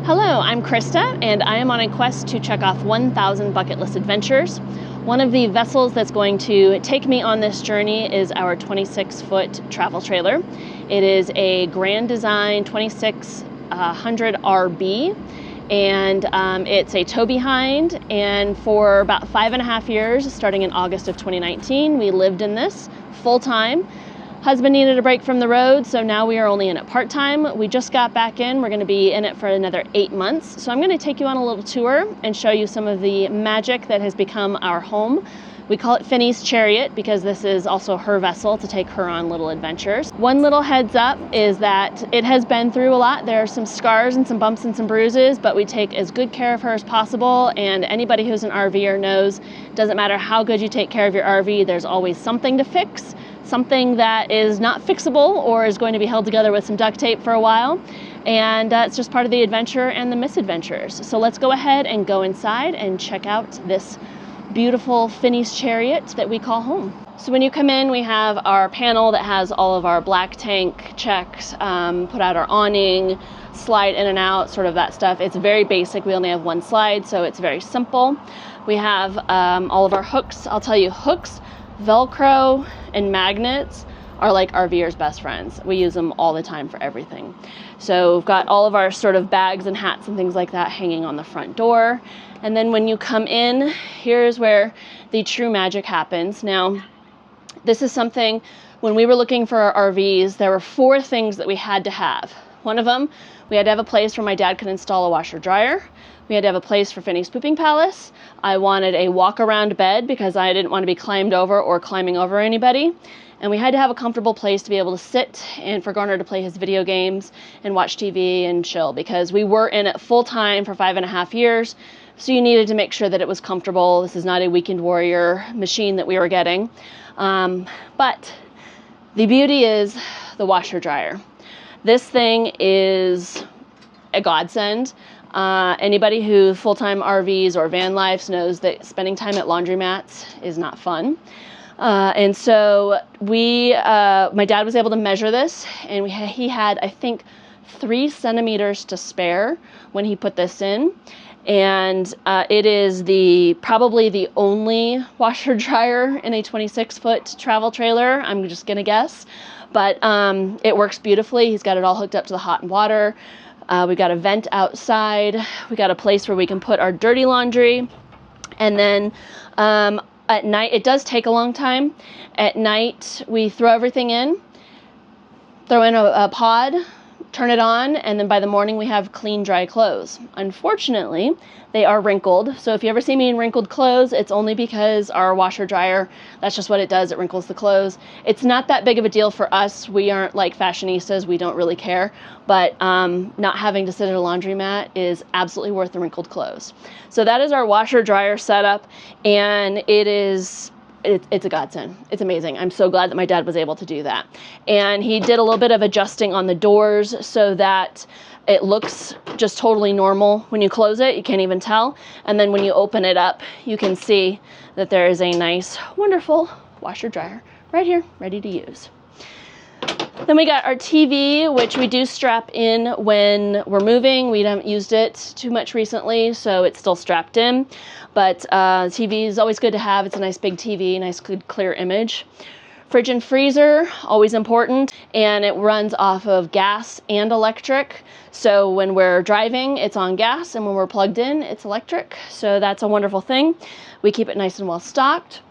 Hello, I'm Krista, and I am on a quest to check off 1,000 bucket list adventures. One of the vessels that's going to take me on this journey is our 26-foot travel trailer. It is a Grand Design 2600 RB, and it's a tow behind, and for about 5.5 years, starting in August of 2019, we lived in this full-time. Husband needed a break from the road, so now we are only in it part-time. We just got back in. We're going to be in it for another 8 months. So I'm going to take you on a little tour and show you some of the magic that has become our home. We call it Finney's Chariot because this is also her vessel to take her on little adventures. One little heads up is that it has been through a lot. There are some scars and some bumps and some bruises, but we take as good care of her as possible. And anybody who's an RVer knows, it doesn't matter how good you take care of your RV, there's always something to fix. Something that is not fixable or is going to be held together with some duct tape for a while. And it's just part of the adventure and the misadventures. So let's go ahead and go inside and check out this beautiful Finney's Chariot that we call home. So when you come in, we have our panel that has all of our black tank checks, put out our awning, slide in and out, sort of that stuff. It's very basic. We only have one slide, so it's very simple. We have all of our hooks. I'll tell you, hooks, Velcro, and magnets are like RVers' best friends. We use them all the time for everything. So we've got all of our sort of bags and hats and things like that hanging on the front door. And then when you come in, here's where the true magic happens. Now, this is something, when we were looking for our RVs, there were 4 things that we had to have. One of them, we had to have a place where my dad could install a washer dryer. We had to have a place for Finney's Pooping Palace. I wanted a walk-around bed because I didn't want to be climbed over or climbing over anybody. And we had to have a comfortable place to be able to sit and for Garner to play his video games and watch TV and chill because we were in it full-time for 5.5 years. So you needed to make sure that it was comfortable. This is not a weekend warrior machine that we were getting. But the beauty is the washer dryer. This thing is a godsend. Anybody who full-time RVs or van lives knows that spending time at laundromats is not fun. And so my dad was able to measure this, and he had, I think, 3 centimeters to spare when he put this in. And it is probably the only washer dryer in a 26-foot travel trailer, I'm just gonna guess. But it works beautifully. He's got it all hooked up to the hot water. We got a vent outside. We got a place where we can put our dirty laundry. And then at night, it does take a long time. At night, we throw everything in, throw in a pod, turn it on, and then by the morning we have clean, dry clothes. Unfortunately, they are wrinkled. So if you ever see me in wrinkled clothes, it's only because our washer dryer, that's just what it does. It wrinkles the clothes. It's not that big of a deal for us. We aren't like fashionistas. We don't really care. But not having to sit at a laundromat is absolutely worth the wrinkled clothes. So that is our washer dryer setup, and it's a godsend. It's amazing. I'm so glad that my dad was able to do that. And he did a little bit of adjusting on the doors so that it looks just totally normal. When you close it, you can't even tell. And then when you open it up, you can see that there is a nice, wonderful washer dryer right here, ready to use. Then we got our TV, which we do strap in when we're moving. We haven't used it too much recently, so it's still strapped in. But TV is always good to have. It's a nice big TV, nice good clear image. Fridge and freezer, always important, and it runs off of gas and electric. So when we're driving, it's on gas, and when we're plugged in, it's electric. So that's a wonderful thing. We keep it nice and well stocked.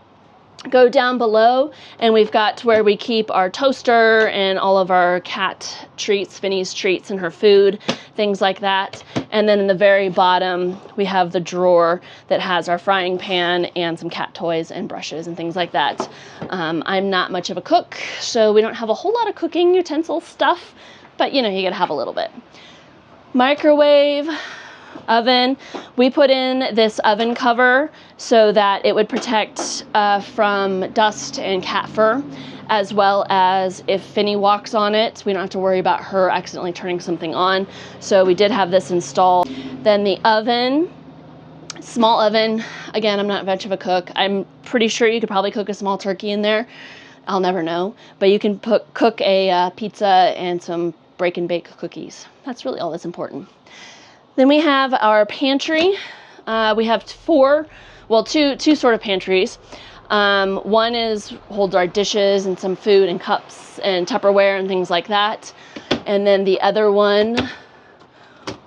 Go down below, and we've got where we keep our toaster and all of our cat treats, Finney's treats and her food, things like that. And then in the very bottom, we have the drawer that has our frying pan and some cat toys and brushes and things like that. I'm not much of a cook, so we don't have a whole lot of cooking utensil stuff, but you gotta have a little bit. Microwave, oven. We put in this oven cover so that it would protect from dust and cat fur, as well as if Finney walks on it, we don't have to worry about her accidentally turning something on. So we did have this installed. Then the oven, small oven. Again, I'm not much of a cook. I'm pretty sure you could probably cook a small turkey in there. I'll never know. But you can cook a pizza and some break and bake cookies. That's really all that's important. Then we have our pantry. We have two sort of pantries. One holds our dishes and some food and cups and Tupperware and things like that. And then the other one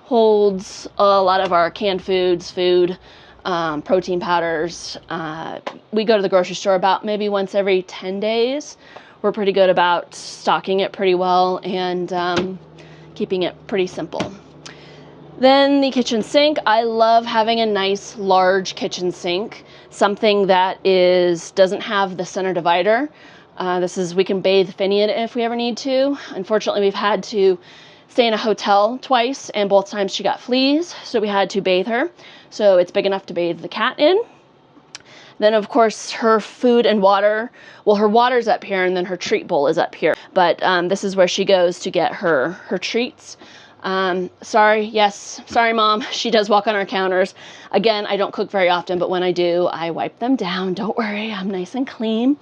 holds a lot of our canned foods, protein powders. We go to the grocery store about maybe once every 10 days. We're pretty good about stocking it pretty well and keeping it pretty simple. Then the kitchen sink. I love having a nice large kitchen sink, something that doesn't have the center divider. We can bathe Finny in it if we ever need to. Unfortunately, we've had to stay in a hotel twice, and both times she got fleas, so we had to bathe her. So it's big enough to bathe the cat in. Then, of course, her food and water. Well, her water's up here, and then her treat bowl is up here. But this is where she goes to get her treats. Sorry, Mom. She does walk on our counters. Again, I don't cook very often, but when I do, I wipe them down. Don't worry, I'm nice and clean.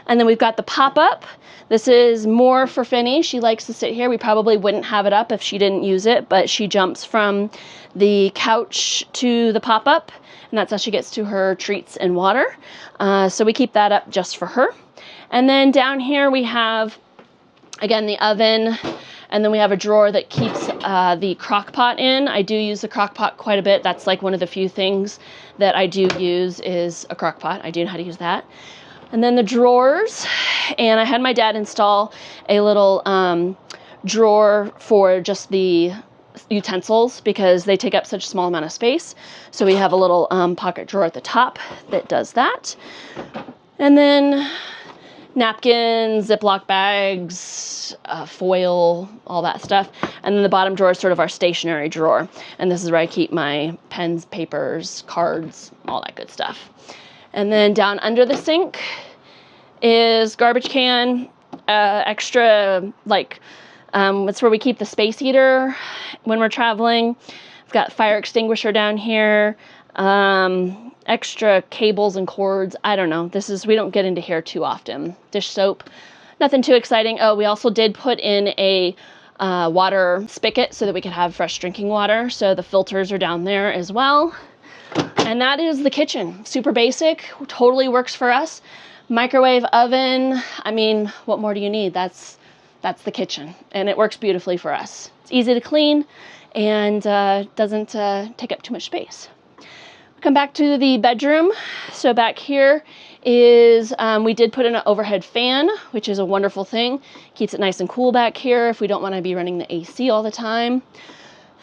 And then we've got the pop-up. This is more for Finny. She likes to sit here. We probably wouldn't have it up if she didn't use it, but she jumps from the couch to the pop-up, and that's how she gets to her treats and water. So we keep that up just for her. And then down here we have, again, the oven, and then we have a drawer that keeps the crock pot in. I do use the crock pot quite a bit. That's like one of the few things that I do use is a crock pot. I do know how to use that. And then the drawers, and I had my dad install a little drawer for just the utensils because they take up such a small amount of space. So we have a little pocket drawer at the top that does that. And then napkins, Ziploc bags, foil, all that stuff. And then the bottom drawer is sort of our stationery drawer. And this is where I keep my pens, papers, cards, all that good stuff. And then down under the sink is garbage can, extra, it's where we keep the space heater when we're traveling. I've got fire extinguisher down here, extra cables and cords. I don't know. We don't get into here too often. Dish soap, nothing too exciting. Oh, we also did put in a water spigot so that we could have fresh drinking water. So the filters are down there as well. And that is the kitchen. Super basic, totally works for us. Microwave, oven, I mean, what more do you need? That's the kitchen, and it works beautifully for us. It's easy to clean and doesn't take up too much space. Come back to the bedroom. So back here is, we did put in an overhead fan, which is a wonderful thing. Keeps it nice and cool back here if we don't want to be running the AC all the time.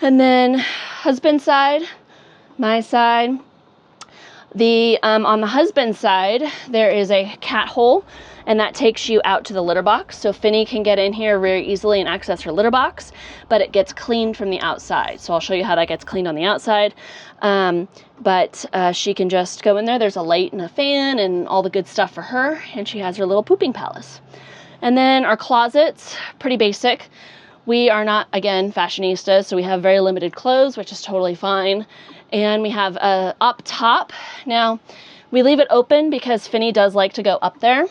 And then husband's side, my side. On the husband's side, there is a cat hole, and that takes you out to the litter box. So Finny can get in here very easily and access her litter box, but it gets cleaned from the outside. So I'll show you how that gets cleaned on the outside. But she can just go in there. There's a light and a fan and all the good stuff for her, and she has her little pooping palace. And then our closets, pretty basic. We are not, again, fashionistas, so we have very limited clothes, which is totally fine. And we have up top. Now, we leave it open because Finny does like to go up there.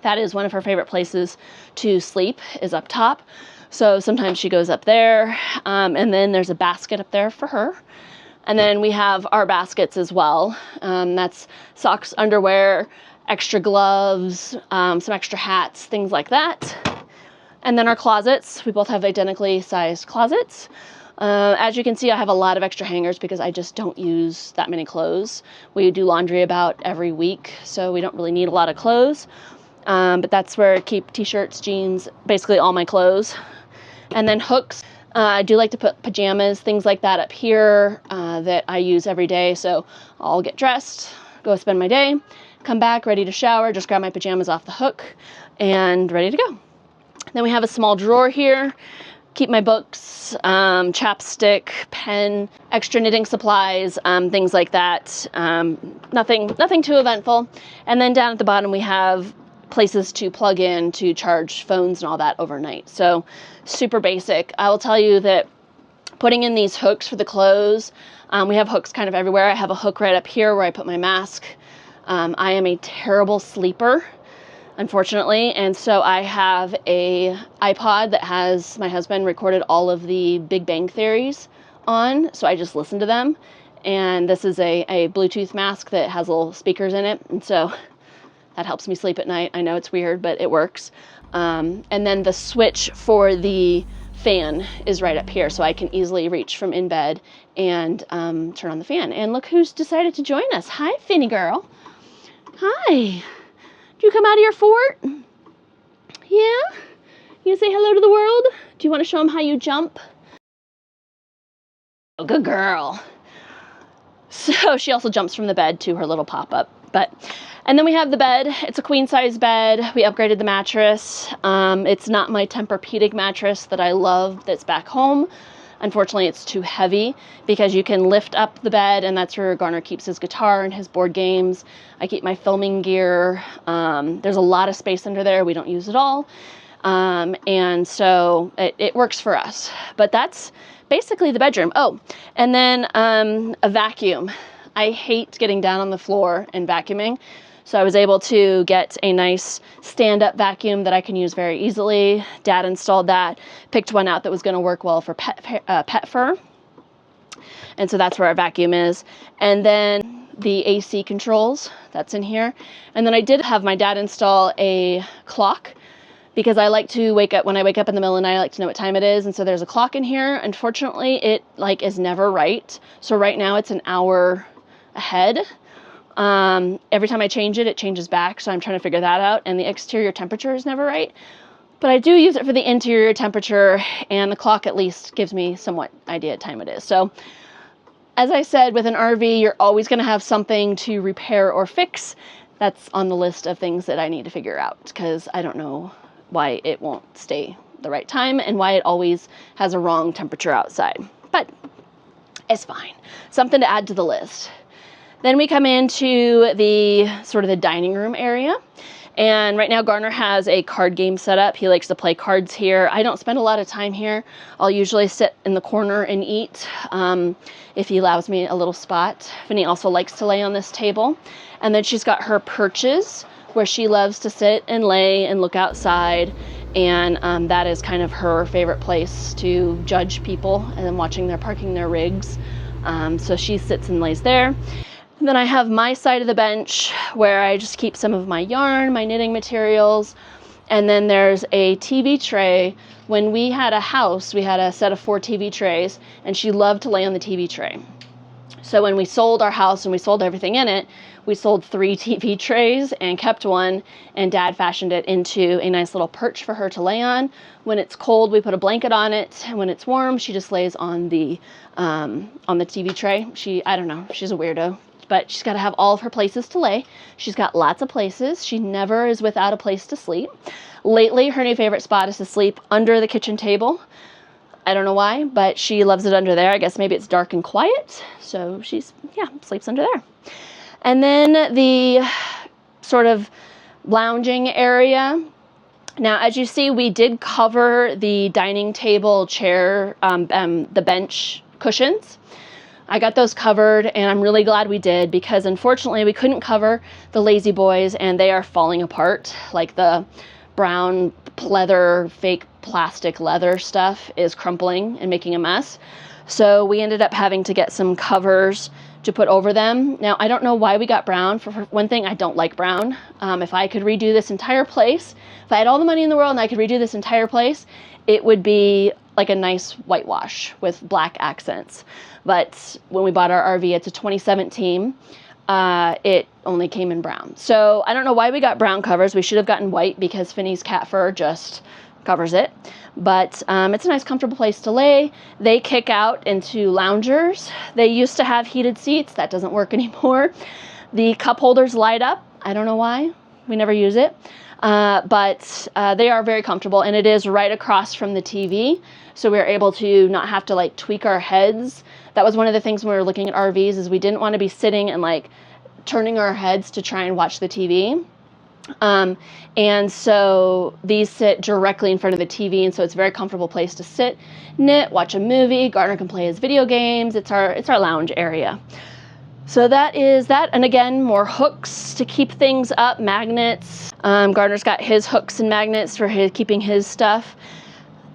That is one of her favorite places to sleep, is up top. So sometimes she goes up there. And then there's a basket up there for her. And then we have our baskets as well. That's socks, underwear, extra gloves, some extra hats, things like that. And then our closets. We both have identically sized closets. As you can see, I have a lot of extra hangers because I just don't use that many clothes. We do laundry about every week, so we don't really need a lot of clothes. But that's where I keep t-shirts, jeans, basically all my clothes. And then hooks. I do like to put pajamas, things like that up here that I use every day. So I'll get dressed, go spend my day, come back ready to shower, just grab my pajamas off the hook, and ready to go. Then we have a small drawer here. Keep my books, chapstick, pen, extra knitting supplies, things like that. Nothing too eventful. And then down at the bottom we have places to plug in to charge phones and all that overnight. So super basic. I will tell you that putting in these hooks for the clothes, we have hooks kind of everywhere. I have a hook right up here where I put my mask. I am a terrible sleeper, unfortunately, and so I have a iPod that has my husband recorded all of the Big Bang Theories on, so I just listen to them. And this is a Bluetooth mask that has little speakers in it, and so that helps me sleep at night. I know it's weird, but it works. And then the switch for the fan is right up here, so I can easily reach from in bed and turn on the fan. And look who's decided to join us. Hi, Finny girl. Hi. Did you come out of your fort? Yeah? You say hello to the world? Do you want to show them how you jump? Oh, good girl. So she also jumps from the bed to her little pop-up. And then we have the bed. It's a queen size bed. We upgraded the mattress. It's not my Tempur-Pedic mattress that I love that's back home. Unfortunately, it's too heavy because you can lift up the bed, and that's where Garner keeps his guitar and his board games. I keep my filming gear. There's a lot of space under there. We don't use it all. And so it works for us. But that's basically the bedroom. Oh, and then a vacuum. I hate getting down on the floor and vacuuming. So I was able to get a nice stand-up vacuum that I can use very easily. Dad installed that, picked one out that was going to work well for pet fur. And so that's where our vacuum is. And then the AC controls, that's in here. And then I did have my dad install a clock because I like to wake up, when I wake up in the middle of the night, I like to know what time it is. And so there's a clock in here. Unfortunately, it is never right. So right now it's an hour ahead. Every time I change it, it changes back. So I'm trying to figure that out. And the exterior temperature is never right. But I do use it for the interior temperature, and the clock at least gives me somewhat idea what time it is. So as I said, with an RV, you're always going to have something to repair or fix. That's on the list of things that I need to figure out, because I don't know why it won't stay the right time and why it always has a wrong temperature outside. But it's fine. Something to add to the list. Then we come into the sort of the dining room area. And right now Garner has a card game set up. He likes to play cards here. I don't spend a lot of time here. I'll usually sit in the corner and eat if he allows me a little spot. Finny also likes to lay on this table. And then she's got her perches where she loves to sit and lay and look outside. And that is kind of her favorite place to judge people and then watching their parking their rigs. So she sits and lays there. And then I have my side of the bench where I just keep some of my yarn, my knitting materials. And then there's a TV tray. When we had a house, we had a set of 4 TV trays, and she loved to lay on the TV tray. So when we sold our house and we sold everything in it, we sold 3 TV trays and kept one, and Dad fashioned it into a nice little perch for her to lay on. When it's cold, we put a blanket on it, and when it's warm, she just lays on the TV tray. I don't know, she's a weirdo. But she's got to have all of her places to lay. She's got lots of places. She never is without a place to sleep. Lately, her new favorite spot is to sleep under the kitchen table. I don't know why, but she loves it under there. I guess maybe it's dark and quiet. So she sleeps under there. And then the sort of lounging area. Now, as you see, we did cover the dining table chair, the bench cushions. I got those covered, and I'm really glad we did, because unfortunately we couldn't cover the lazy boys, and they are falling apart. Like the brown leather, fake plastic leather stuff is crumpling and making a mess. So we ended up having to get some covers to put over them. Now, I don't know why we got brown. For one thing, I don't like brown. If I could redo this entire place, if I had all the money in the world and I could redo this entire place, it would be like a nice whitewash with black accents. But when we bought our RV, it's a 2017, it only came in brown. So I don't know why we got brown covers. We should have gotten white because Finny's cat fur just covers it. But it's a nice, comfortable place to lay. They kick out into loungers. They used to have heated seats. That doesn't work anymore. The cup holders light up. I don't know why. We never use it. But they are very comfortable, and it is right across from the TV. So we're able to not have to tweak our heads. That was one of the things when we were looking at RVs, is we didn't want to be sitting and turning our heads to try and watch the TV. And so these sit directly in front of the TV, and so it's a very comfortable place to sit, knit, watch a movie. Garner can play his video games. It's our lounge area. So that is that. And again, more hooks to keep things up, magnets. Garner's got his hooks and magnets for keeping his stuff.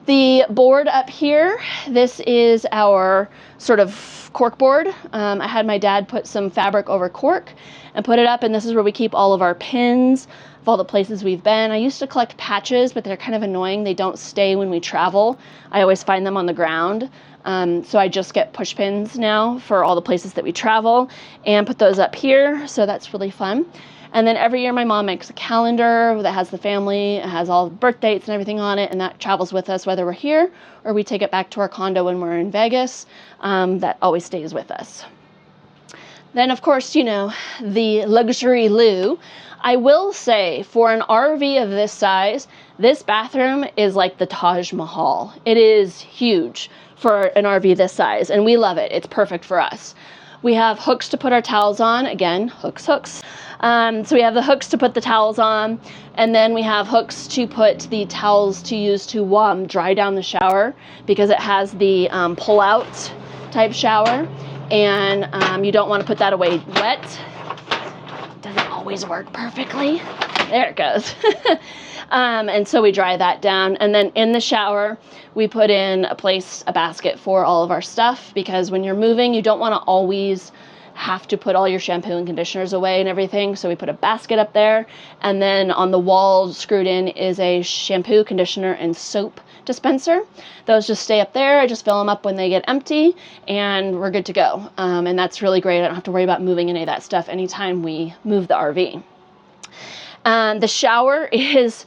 The board up here, this is our sort of cork board. I had my dad put some fabric over cork and put it up, and this is where we keep all of our pins of all the places we've been. I used to collect patches, but they're kind of annoying. They don't stay when we travel. I always find them on the ground. So I just get push pins now for all the places that we travel and put those up here. So that's really fun. And then every year my mom makes a calendar that has the family, it has all the birth dates and everything on it, and that travels with us whether we're here or we take it back to our condo when we're in Vegas. That always stays with us. Then, of course, you know, the luxury loo. I will say, for an RV of this size, this bathroom is like the Taj Mahal. It is huge for an RV this size, and we love it. It's perfect for us. We have hooks to put our towels on. Again, hooks. So we have the hooks to put the towels on, and then we have hooks to put the towels to use to dry down the shower, because it has the pull-out type shower, and you don't want to put that away wet. It doesn't always work perfectly. There it goes. And so we dry that down, and then in the shower we put in a basket for all of our stuff, because when you're moving you don't want to always have to put all your shampoo and conditioners away and everything. So we put a basket up there, and then on the wall screwed in is a shampoo, conditioner, and soap dispenser. Those just stay up there. I just fill them up when they get empty, and we're good to go. And that's really great. I don't have to worry about moving any of that stuff anytime we move the RV. The shower is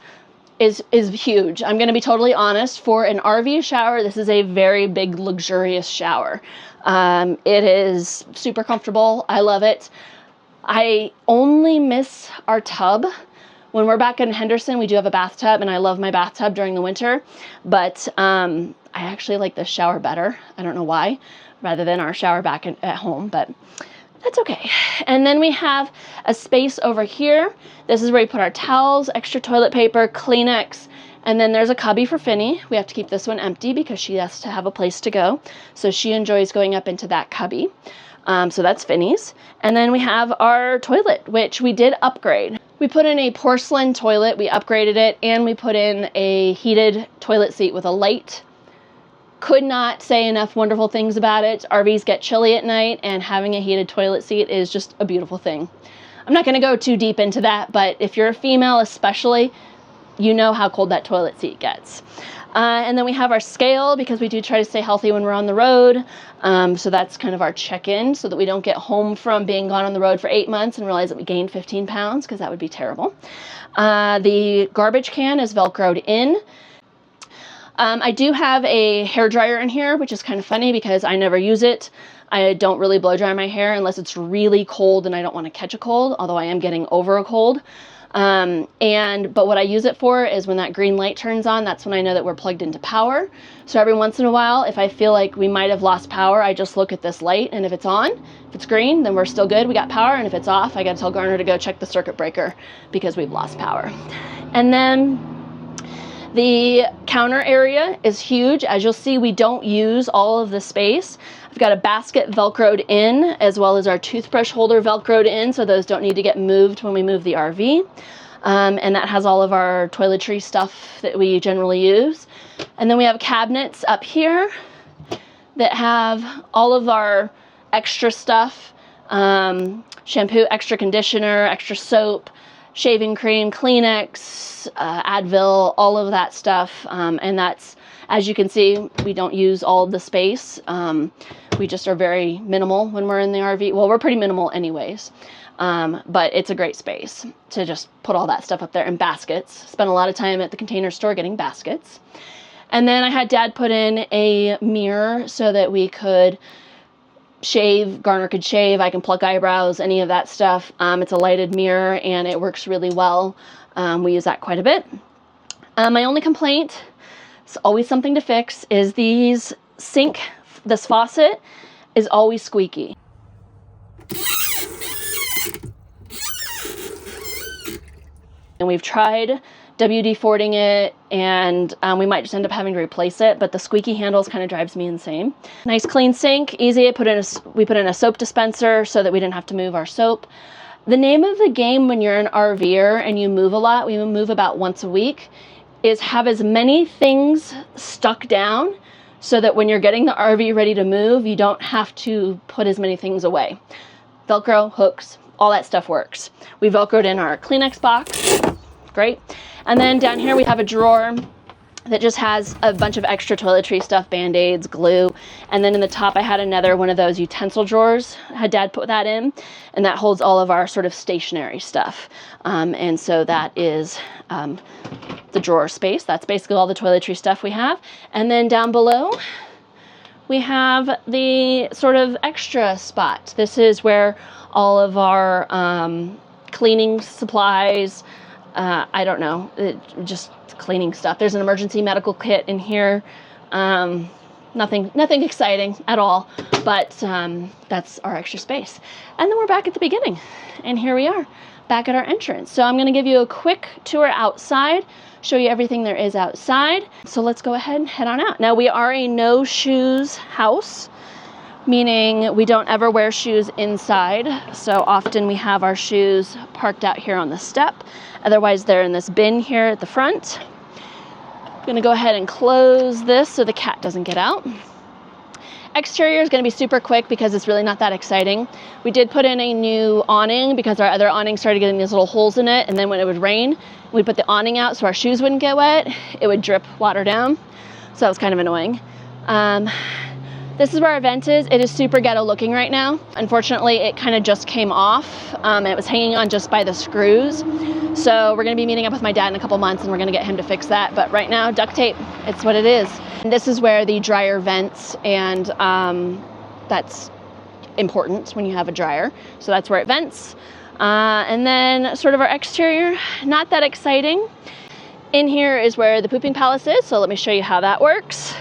huge. I'm going to be totally honest. For an RV shower, this is a very big, luxurious shower. It is super comfortable. I love it. I only miss our tub. When we're back in Henderson, we do have a bathtub, and I love my bathtub during the winter, but I actually like this shower better. I don't know why, rather than our shower back at home, but that's okay. And then we have a space over here. This is where we put our towels, extra toilet paper, Kleenex, and then there's a cubby for Finny. We have to keep this one empty because she has to have a place to go. So she enjoys going up into that cubby. So that's Finny's. And then we have our toilet, which we did upgrade. We put in a porcelain toilet, we upgraded it, and we put in a heated toilet seat with a light. Could not say enough wonderful things about it. RVs get chilly at night, and having a heated toilet seat is just a beautiful thing. I'm not going to go too deep into that, but if you're a female especially, you know how cold that toilet seat gets. And then we have our scale, because we do try to stay healthy when we're on the road. So that's kind of our check-in, so that we don't get home from being gone on the road for 8 months and realize that we gained 15 pounds, because that would be terrible. The garbage can is Velcroed in. I do have a hair dryer in here, which is kind of funny because I never use it. I don't really blow dry my hair unless it's really cold and I don't want to catch a cold, although I am getting over a cold. But what I use it for is when that green light turns on, that's when I know that we're plugged into power. So every once in a while, if I feel like we might have lost power, I just look at this light, and if it's on, if it's green, then we're still good, we got power, and if it's off, I gotta tell Garner to go check the circuit breaker because we've lost power. And then the counter area is huge. As you'll see, we don't use all of the space. I've got a basket Velcroed in, as well as our toothbrush holder Velcroed in, so those don't need to get moved when we move the RV. And that has all of our toiletry stuff that we generally use. And then we have cabinets up here that have all of our extra stuff, shampoo, extra conditioner, extra soap, shaving cream, Kleenex, Advil, all of that stuff. And that's, as you can see, we don't use all of the space. We just are very minimal when we're in the RV. Well, we're pretty minimal anyways. But it's a great space to just put all that stuff up there in baskets. Spent a lot of time at the Container Store getting baskets. And then I had Dad put in a mirror so that we could shave, Garner could shave, I can pluck eyebrows, any of that stuff. It's a lighted mirror and it works really well. We use that quite a bit. My only complaint, it's always something to fix, is this faucet is always squeaky. And we've tried WD-40ing it, and we might just end up having to replace it, but the squeaky handles kind of drives me insane. Nice clean sink, easy. We put in a soap dispenser so that we didn't have to move our soap. The name of the game when you're an RVer and you move a lot, we move about once a week, is have as many things stuck down so that when you're getting the RV ready to move, you don't have to put as many things away. Velcro, hooks, all that stuff works. We Velcroed in our Kleenex box, great. And then down here we have a drawer that just has a bunch of extra toiletry stuff, Band-Aids, glue. And then in the top, I had another one of those utensil drawers. Had Dad put that in, and that holds all of our sort of stationary stuff. And so that is the drawer space. That's basically all the toiletry stuff we have. And then down below, we have the sort of extra spot. This is where all of our cleaning supplies, I don't know, just cleaning stuff. There's an emergency medical kit in here. Nothing exciting at all, but that's our extra space. And then we're back at the beginning, and here we are back at our entrance. So I'm going to give you a quick tour outside, show you everything there is outside. So let's go ahead and head on out. Now, we are a no shoes house, meaning we don't ever wear shoes inside. So often we have our shoes parked out here on the step. Otherwise, they're in this bin here at the front. I'm gonna go ahead and close this so the cat doesn't get out. Exterior is gonna be super quick because it's really not that exciting. We did put in a new awning because our other awning started getting these little holes in it, and then when it would rain, we'd put the awning out so our shoes wouldn't get wet. It would drip water down, so that was kind of annoying. This is where our vent is. It is super ghetto looking right now. Unfortunately, it kind of just came off. It was hanging on just by the screws. So we're gonna be meeting up with my dad in a couple months and we're gonna get him to fix that. But right now, duct tape, it's what it is. And this is where the dryer vents, and that's important when you have a dryer. So that's where it vents. And then sort of our exterior, not that exciting. In here is where the pooping palace is. So let me show you how that works.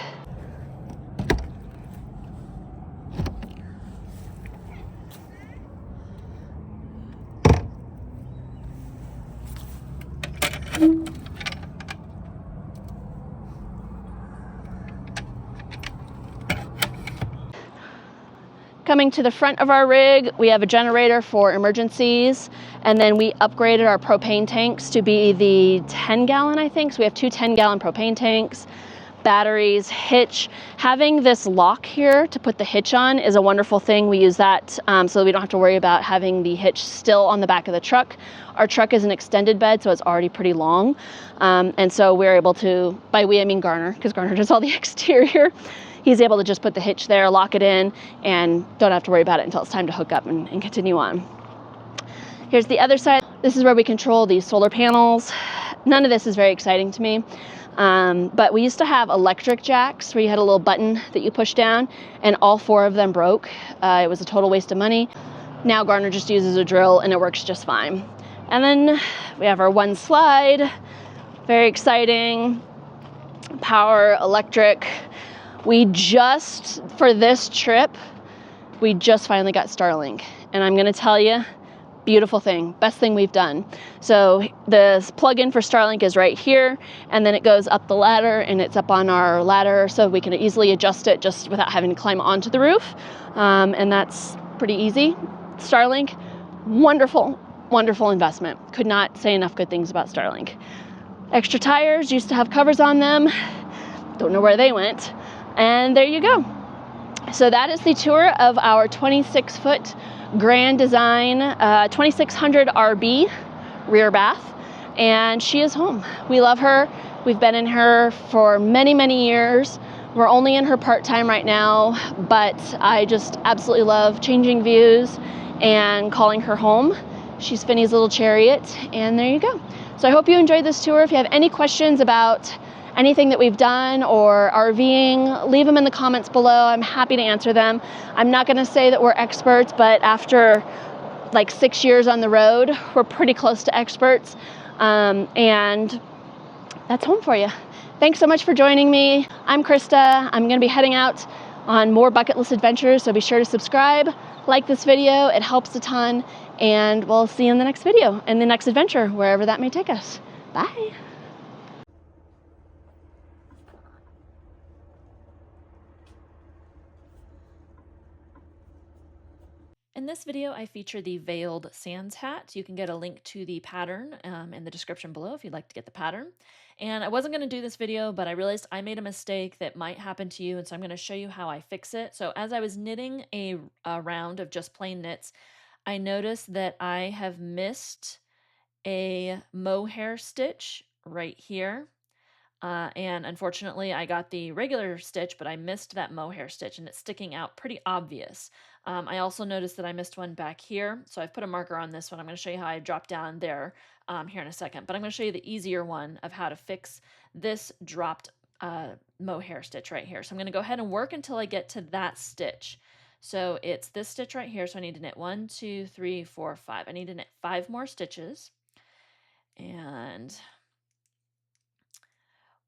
Coming to the front of our rig, we have a generator for emergencies, and then we upgraded our propane tanks to be the 10-gallon, I think. So we have two 10-gallon propane tanks, batteries, hitch. Having this lock here to put the hitch on is a wonderful thing. We use that so we don't have to worry about having the hitch still on the back of the truck. Our truck is an extended bed, so it's already pretty long. And so we're able to, by we I mean Garner, because Garner does all the exterior. He's able to just put the hitch there, lock it in, and don't have to worry about it until it's time to hook up and continue on. Here's the other side. This is where we control these solar panels. None of this is very exciting to me. But we used to have electric jacks where you had a little button that you push down, and all four of them broke. It was a total waste of money. Now Garner just uses a drill and it works just fine. And then we have our one slide. Very exciting. Power, electric. We just, for this trip, we just finally got Starlink. And I'm gonna tell you, beautiful thing, best thing we've done. So the plug-in for Starlink is right here, and then it goes up the ladder, and it's up on our ladder, so we can easily adjust it just without having to climb onto the roof. And that's pretty easy. Starlink, wonderful, wonderful investment. Could not say enough good things about Starlink. Extra tires, used to have covers on them. Don't know where they went. And there you go. So that is the tour of our 26-foot Grand Design 2600 RB rear bath, and she is home. We love her. We've been in her for many, many years. We're only in her part-time right now, but I just absolutely love changing views and calling her home. She's Finney's little chariot, and there you go. So I hope you enjoyed this tour. If you have any questions about anything that we've done or RVing, leave them in the comments below. I'm happy to answer them. I'm not gonna say that we're experts, but after like 6 years on the road, we're pretty close to experts. And that's home for you. Thanks so much for joining me. I'm Krista. I'm gonna be heading out on more bucket list adventures, so be sure to subscribe, like this video, it helps a ton, and we'll see you in the next video, in the next adventure, wherever that may take us. Bye. In this video, I feature the veiled sans hat. You can get a link to the pattern in the description below if you'd like to get the pattern. And I wasn't going to do this video, but I realized I made a mistake that might happen to you, and so I'm going to show you how I fix it. So as I was knitting a round of just plain knits, I noticed that I have missed a mohair stitch right here. And unfortunately, I got the regular stitch, but I missed that mohair stitch, and it's sticking out pretty obvious. I also noticed that I missed one back here, so I've put a marker on this one. I'm going to show you how I drop down there here in a second, but I'm going to show you the easier one of how to fix this dropped mohair stitch right here. So I'm going to go ahead and work until I get to that stitch. So it's this stitch right here, so I need to knit 1, 2, 3, 4, 5. I need to knit 5 more stitches, and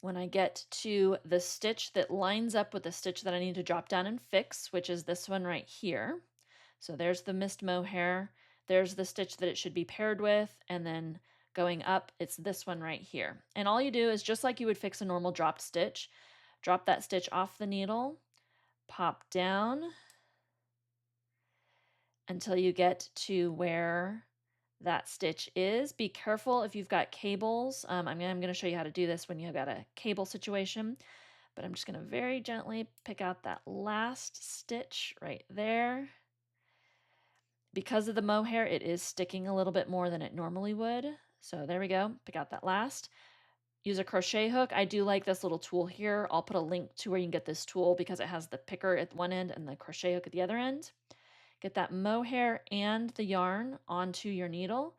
when I get to the stitch that lines up with the stitch that I need to drop down and fix, which is this one right here. So there's the missed mohair, there's the stitch that it should be paired with, and then going up, it's this one right here. And all you do is just like you would fix a normal dropped stitch, drop that stitch off the needle, pop down until you get to where that stitch is. Be careful if you've got cables. I'm going to show you how to do this when you've got a cable situation, but I'm just going to very gently pick out that last stitch right there. Because of the mohair, it is sticking a little bit more than it normally would. So there we go. Pick out that last. Use a crochet hook. I do like this little tool here. I'll put a link to where you can get this tool because it has the picker at one end and the crochet hook at the other end. Get that mohair and the yarn onto your needle,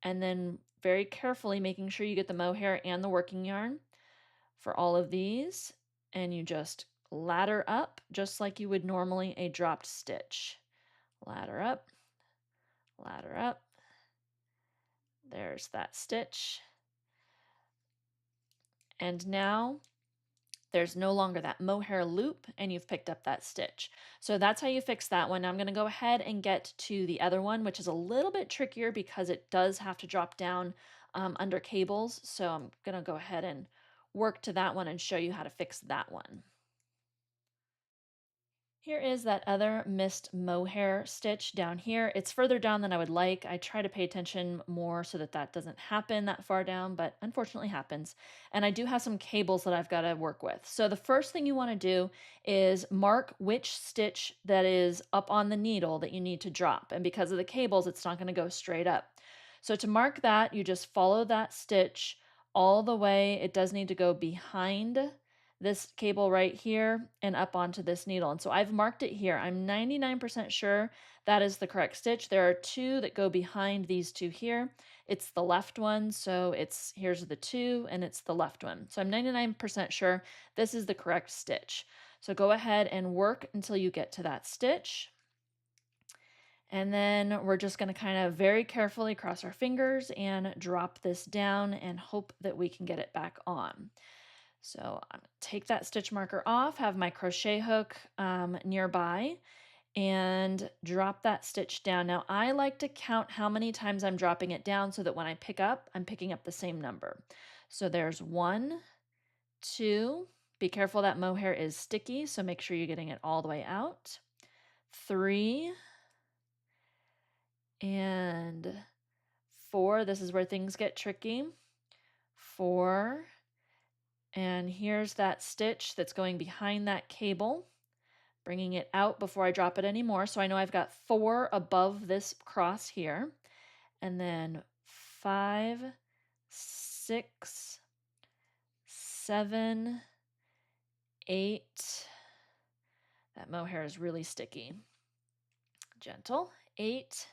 and then very carefully making sure you get the mohair and the working yarn for all of these, and you just ladder up just like you would normally a dropped stitch. Ladder up, ladder up. There's that stitch. And now there's no longer that mohair loop, and you've picked up that stitch. So that's how you fix that one. Now I'm going to go ahead and get to the other one, which is a little bit trickier because it does have to drop down under cables. So I'm going to go ahead and work to that one and show you how to fix that one. Here is that other missed mohair stitch down here. It's further down than I would like. I try to pay attention more so that that doesn't happen that far down, but unfortunately happens. And I do have some cables that I've got to work with. So the first thing you want to do is mark which stitch that is up on the needle that you need to drop. And because of the cables, it's not going to go straight up. So to mark that, you just follow that stitch all the way. It does need to go behind this cable right here and up onto this needle. And so I've marked it here. I'm 99% sure that is the correct stitch. There are 2 that go behind these 2 here. It's the left one, so here's the 2 and it's the left one. So I'm 99% sure this is the correct stitch. So go ahead and work until you get to that stitch. And then we're just going to kind of very carefully cross our fingers and drop this down and hope that we can get it back on. So I'm going to take that stitch marker off, have my crochet hook nearby, and drop that stitch down. Now I like to count how many times I'm dropping it down so that when I pick up, I'm picking up the same number. So there's 1, 2, be careful that mohair is sticky, so make sure you're getting it all the way out. 3, and 4, this is where things get tricky. 4, and here's that stitch that's going behind that cable, bringing it out before I drop it anymore. So I know I've got 4 above this cross here, and then 5, 6, 7, 8. That mohair is really sticky. Gentle. 8,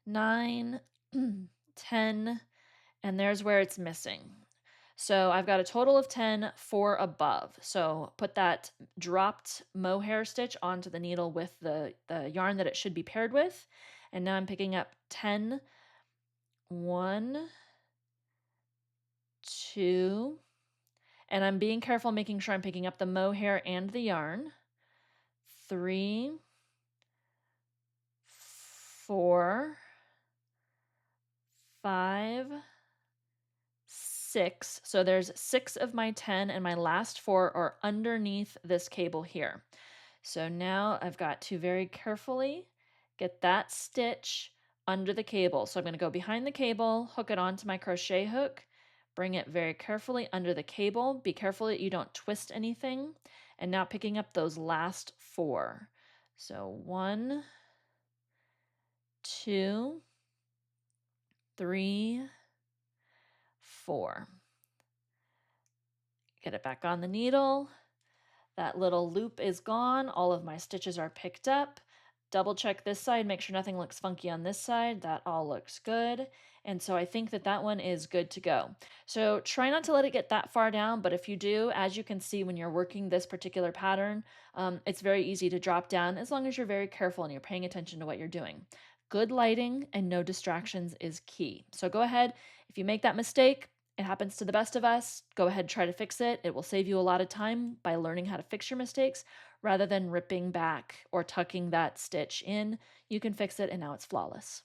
9, 10, and there's where it's missing. So I've got a total of 10 for above. So put that dropped mohair stitch onto the needle with the yarn that it should be paired with. And now I'm picking up 10, 1, 2, and I'm being careful making sure I'm picking up the mohair and the yarn. 3, 4, 5, 6. So there's 6 of my 10, and my last 4 are underneath this cable here. So now I've got to very carefully get that stitch under the cable. So I'm going to go behind the cable, hook it onto my crochet hook, bring it very carefully under the cable. Be careful that you don't twist anything. And now picking up those last four. So 1, 2, 3, 4. Get it back on the needle. That little loop is gone. All of my stitches are picked up. Double check this side, make sure nothing looks funky on this side. That all looks good. And so I think that that one is good to go. So try not to let it get that far down, but if you do, as you can see when you're working this particular pattern, it's very easy to drop down as long as you're very careful and you're paying attention to what you're doing. Good lighting and no distractions is key. So go ahead, if you make that mistake, it happens to the best of us. Go ahead, try to fix it. It will save you a lot of time by learning how to fix your mistakes rather than ripping back or tucking that stitch in. You can fix it and now it's flawless.